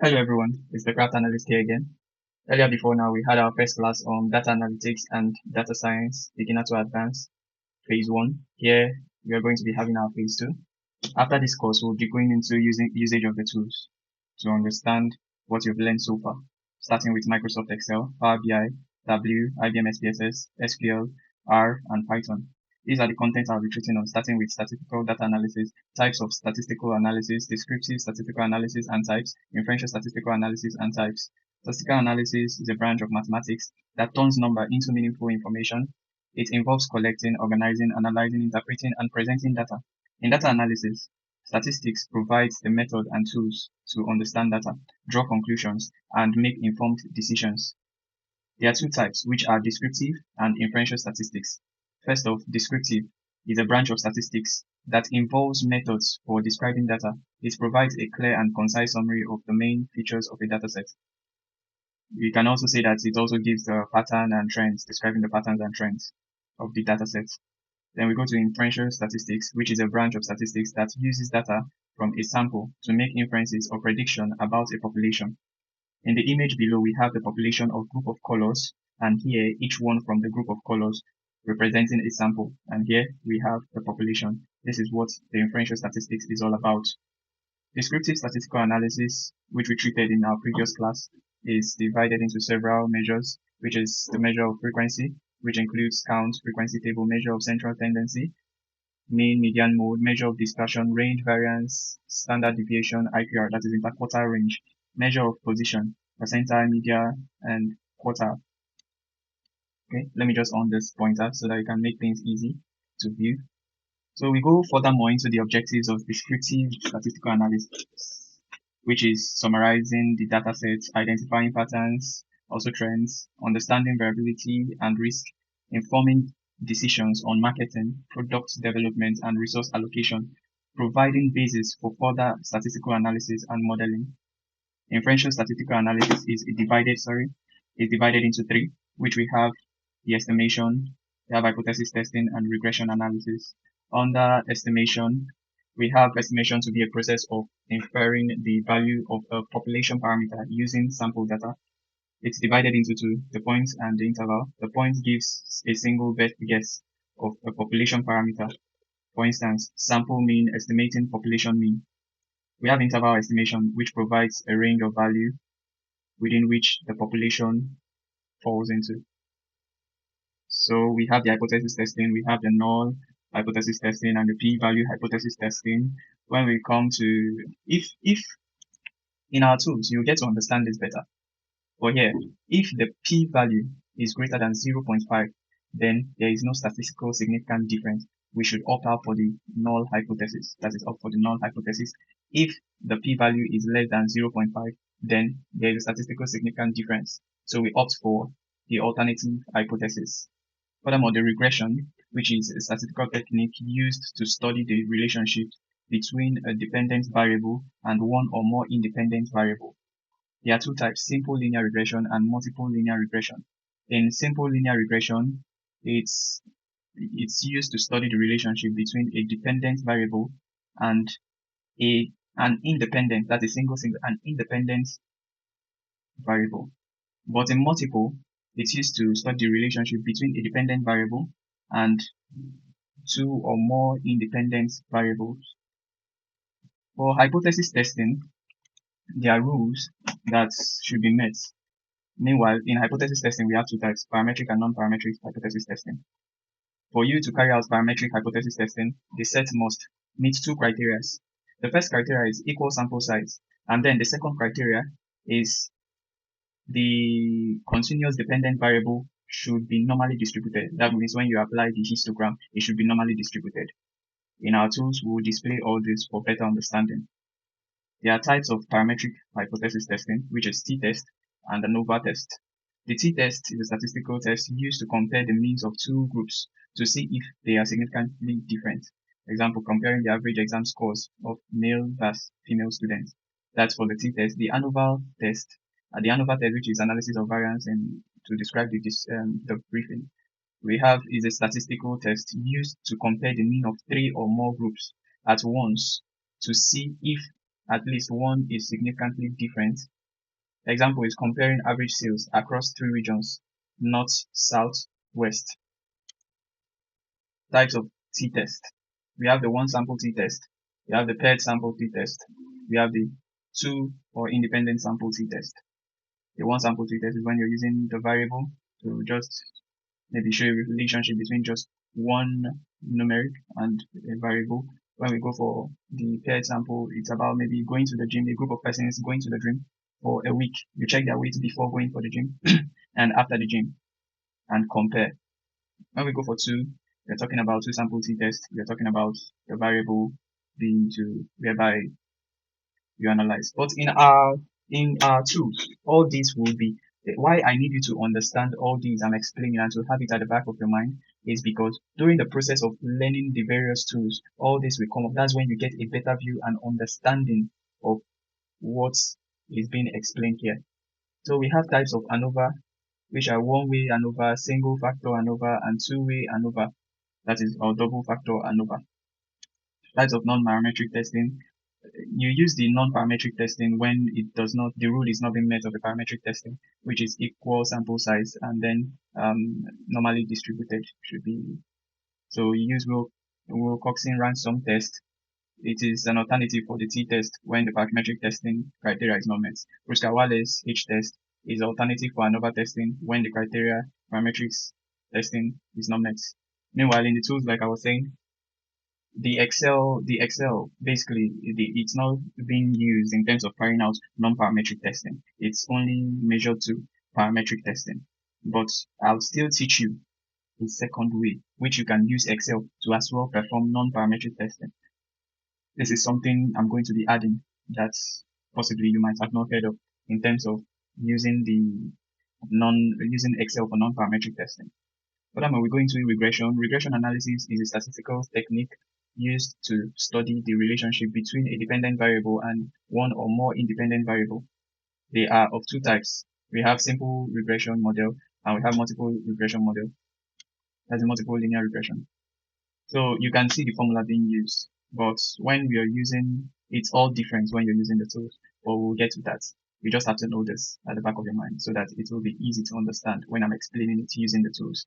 Hello everyone, it's the craft analyst here again. Earlier before now, we had our first class on data analytics and data science, beginner to advanced, phase 1. Here, we are going to be having our phase 2. After this course, we'll be going into usage of the tools to understand what you've learned so far, starting with Microsoft Excel, Power BI, Tableau, IBM SPSS, SQL, R, and Python. These are the contents I'll be treating on, starting with statistical data analysis, types of statistical analysis, descriptive statistical analysis and types, inferential statistical analysis and types. Statistical analysis is a branch of mathematics that turns number into meaningful information. It involves collecting, organizing, analyzing, interpreting, and presenting data. In data analysis, statistics provides the method and tools to understand data, draw conclusions, and make informed decisions. There are two types, which are descriptive and inferential statistics. First off, descriptive is a branch of statistics that involves methods for describing data. It provides a clear and concise summary of the main features of a dataset. We can also say that it also gives the pattern and trends, describing the patterns and trends of the dataset. Then we go to inferential statistics, which is a branch of statistics that uses data from a sample to make inferences or prediction about a population. In the image below, we have the population of group of colors, and here each one from the group of colors representing a sample. And here we have the population. This is what the inferential statistics is all about. Descriptive statistical analysis, which we treated in our previous class, is divided into several measures, which is the measure of frequency, which includes count, frequency table, measure of central tendency, mean, median, mode, measure of dispersion, range, variance, standard deviation, IPR, that is interquartile range, measure of position, percentile, median, and quartile. Okay, let me just on this pointer so that you can make things easy to view. So we go furthermore into the objectives of descriptive statistical analysis, which is summarizing the data sets, identifying patterns, also trends, understanding variability and risk, informing decisions on marketing, product development, and resource allocation, providing basis for further statistical analysis and modeling. Inferential statistical analysis is divided into three, which we have the estimation, we have hypothesis testing, and regression analysis. Under estimation, we have estimation to be a process of inferring the value of a population parameter using sample data. It's divided into two, the point and the interval. The point gives a single best guess of a population parameter. For instance, sample mean estimating population mean. We have interval estimation, which provides a range of value within which the population falls into. So we have the hypothesis testing, we have the null hypothesis testing and the p-value hypothesis testing. When we come to, if in our tools, you get to understand this better. But here, if the p-value is greater than 0.5, then there is no statistical significant difference. We should opt out for the null hypothesis. That is, opt for the null hypothesis. If the p-value is less than 0.5, then there is a statistical significant difference. So we opt for the alternative hypothesis. Furthermore, the regression, which is a statistical technique used to study the relationship between a dependent variable and one or more independent variable. There are two types, simple linear regression and multiple linear regression. In simple linear regression, it's used to study the relationship between a dependent variable and an independent, that is an independent variable. But in multiple, it's used to study the relationship between a dependent variable and two or more independent variables. For hypothesis testing, there are rules that should be met. Meanwhile, in hypothesis testing, we have two types, parametric and non-parametric hypothesis testing. For you to carry out parametric hypothesis testing, the set must meet two criteria. The first criteria is equal sample size, and then the second criteria is the continuous dependent variable should be normally distributed. That means when you apply the histogram, it should be normally distributed. In our tools, we will display all this for better understanding. There are types of parametric hypothesis testing, which is t-test and ANOVA test. The t-test is a statistical test used to compare the means of two groups to see if they are significantly different. For example, comparing the average exam scores of male versus female students. That's for the t-test. The ANOVA test, which is analysis of variance, and to describe the briefing we have is a statistical test used to compare the mean of three or more groups at once to see if at least one is significantly different. Example is comparing average sales across three regions: north, south, west. Types of t-test. We have the one sample t-test. We have the paired sample t-test. We have the two or independent sample t-test. The one sample t-test is when you're using the variable to just maybe show a relationship between just one numeric and a variable. When we go for the paired sample, it's about maybe going to the gym, a group of persons going to the gym for a week. You check their weight before going for the gym and after the gym and compare. When we go for two, we're talking about two sample t-test. We're talking about the variable being two, whereby you analyze. But in our tools, all these will be why I need you to understand all these I'm explaining and to have it at the back of your mind is because during the process of learning the various tools, all this will come up. That's when you get a better view and understanding of what is being explained here. So we have types of ANOVA, which are one-way ANOVA, single factor ANOVA, and two-way ANOVA, that is, or double factor ANOVA. Types of non-parametric testing. You use the non-parametric testing when it does not, the rule is not being met of the parametric testing, which is equal sample size and then normally distributed should be. So you use Wilcoxon ransom test. It is an alternative for the t-test when the parametric testing criteria is not met. Kruskal-Wallis H-test is alternative for ANOVA testing when the criteria parametrics testing is not met. Meanwhile, in the tools, like I was saying, the Excel basically it's not being used in terms of carrying out non-parametric testing. It's only measured to parametric testing. But I'll still teach you a second way which you can use Excel to as well perform non-parametric testing. This is something I'm going to be adding that possibly you might have not heard of in terms of using using Excel for non-parametric testing. But we're going to regression. Regression analysis is a statistical technique used to study the relationship between a dependent variable and one or more independent variable. They are of two types. We have simple regression model and we have multiple regression model. That's a multiple linear regression. So you can see the formula being used, but when we are using, it's all different when you're using the tools, but we'll get to that. You just have to know this at the back of your mind so that it will be easy to understand when I'm explaining it using the tools.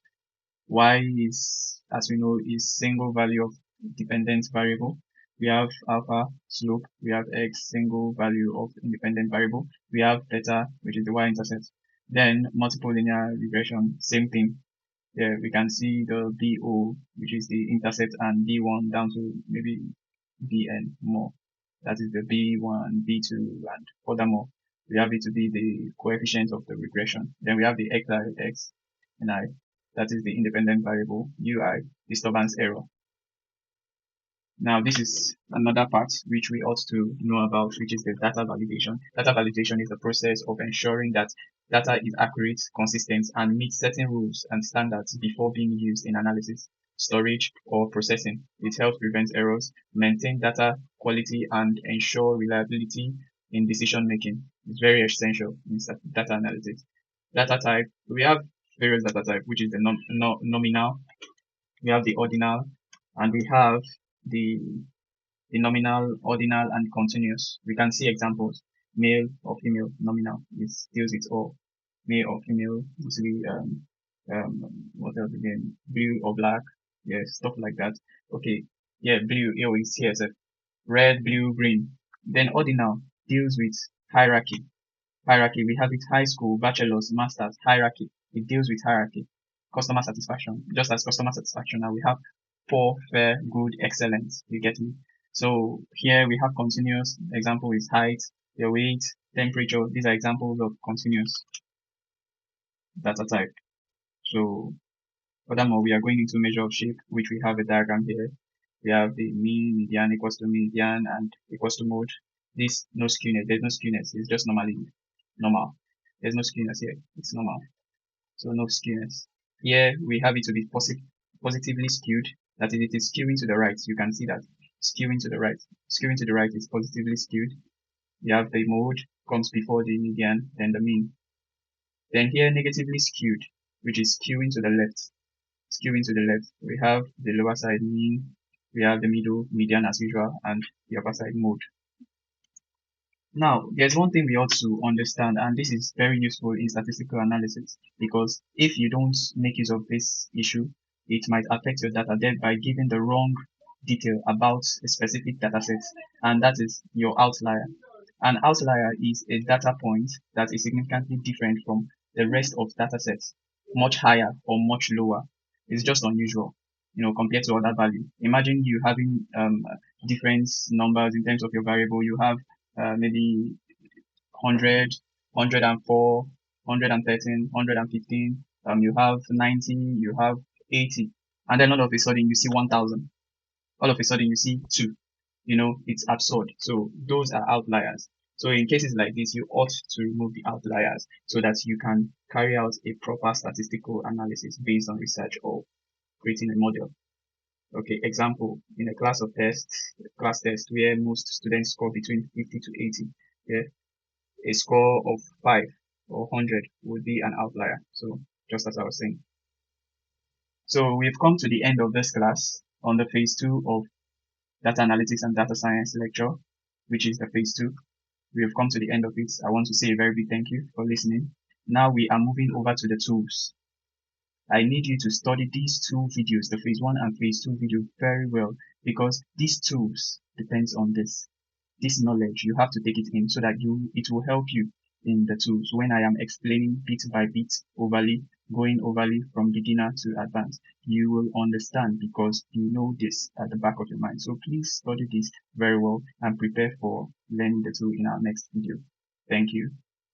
Y is, as we know, is single value of dependent variable. We have alpha slope. We have x single value of independent variable. We have beta, which is the y-intercept. Then multiple linear regression, same thing. There we can see the BO, which is the intercept, and B1 down to maybe Bn more. That is the B1, B2, and furthermore, we have it to be the coefficient of the regression. Then we have the xi, x, and I. That is the independent variable, ui, disturbance error. Now, this is another part which we ought to know about, which is the data validation. Data validation is the process of ensuring that data is accurate, consistent, and meets certain rules and standards before being used in analysis, storage, or processing. It helps prevent errors, maintain data quality, and ensure reliability in decision making. It's very essential in data analytics. Data type, we have various data type, which is the nominal, we have the ordinal, and we have the nominal, ordinal, and continuous. We can see examples: male or female, nominal, it deals with all. Male or female, mostly what else again? Blue or black, yeah, stuff like that. Okay, yeah, blue, is here, so red, blue, green. Then ordinal deals with hierarchy. Hierarchy, we have it high school, bachelor's, master's, hierarchy. It deals with hierarchy. Customer satisfaction, just as customer satisfaction, now we have poor, fair, good, excellent. You get me? So here we have continuous. Example is height, your weight, temperature. These are examples of continuous data type. So furthermore, we are going into measure of shape, which we have a diagram here. We have the mean, median equals to median, and equals to mode. This no skewness. There's no skewness. It's just normally normal. There's no skewness here. It's normal. So no skewness. Here we have it to be positively skewed. That is, it is skewing to the right. You can see that skewing to the right. Skewing to the right is positively skewed. You have the mode comes before the median, then the mean. Then here negatively skewed, which is skewing to the left. Skewing to the left. We have the lower side mean. We have the middle median as usual, and the upper side mode. Now, there's one thing we ought to understand, and this is very useful in statistical analysis, because if you don't make use of this issue, it might affect your data thereby giving the wrong detail about a specific data set, and that is your outlier. An outlier is a data point that is significantly different from the rest of data sets, much higher or much lower. It's just unusual, compared to other value. Imagine you having different numbers in terms of your variable. You have maybe 100, 104, 113, 115. You have 90, you have 80, and then all of a sudden you see 1000. All of a sudden you see 2. It's absurd. So those are outliers. So in cases like this, you ought to remove the outliers so that you can carry out a proper statistical analysis based on research or creating a model. Okay, example, in a class test where most students score between 50 to 80, yeah, a score of 5 or 100 would be an outlier. So just as I was saying. So we've come to the end of this class on the phase 2 of data analytics and data science lecture, which is the phase 2. We have come to the end of it. I want to say a very big thank you for listening. Now we are moving over to the tools. I need you to study these two videos, the phase 1 and phase 2 video, very well, because these tools depends on this knowledge. You have to take it in so that it will help you in the tools when I am explaining bit by bit going overly from beginner to advanced. You will understand because you know this at the back of your mind. So please study this very well and prepare for learning the tool in our next video. Thank you.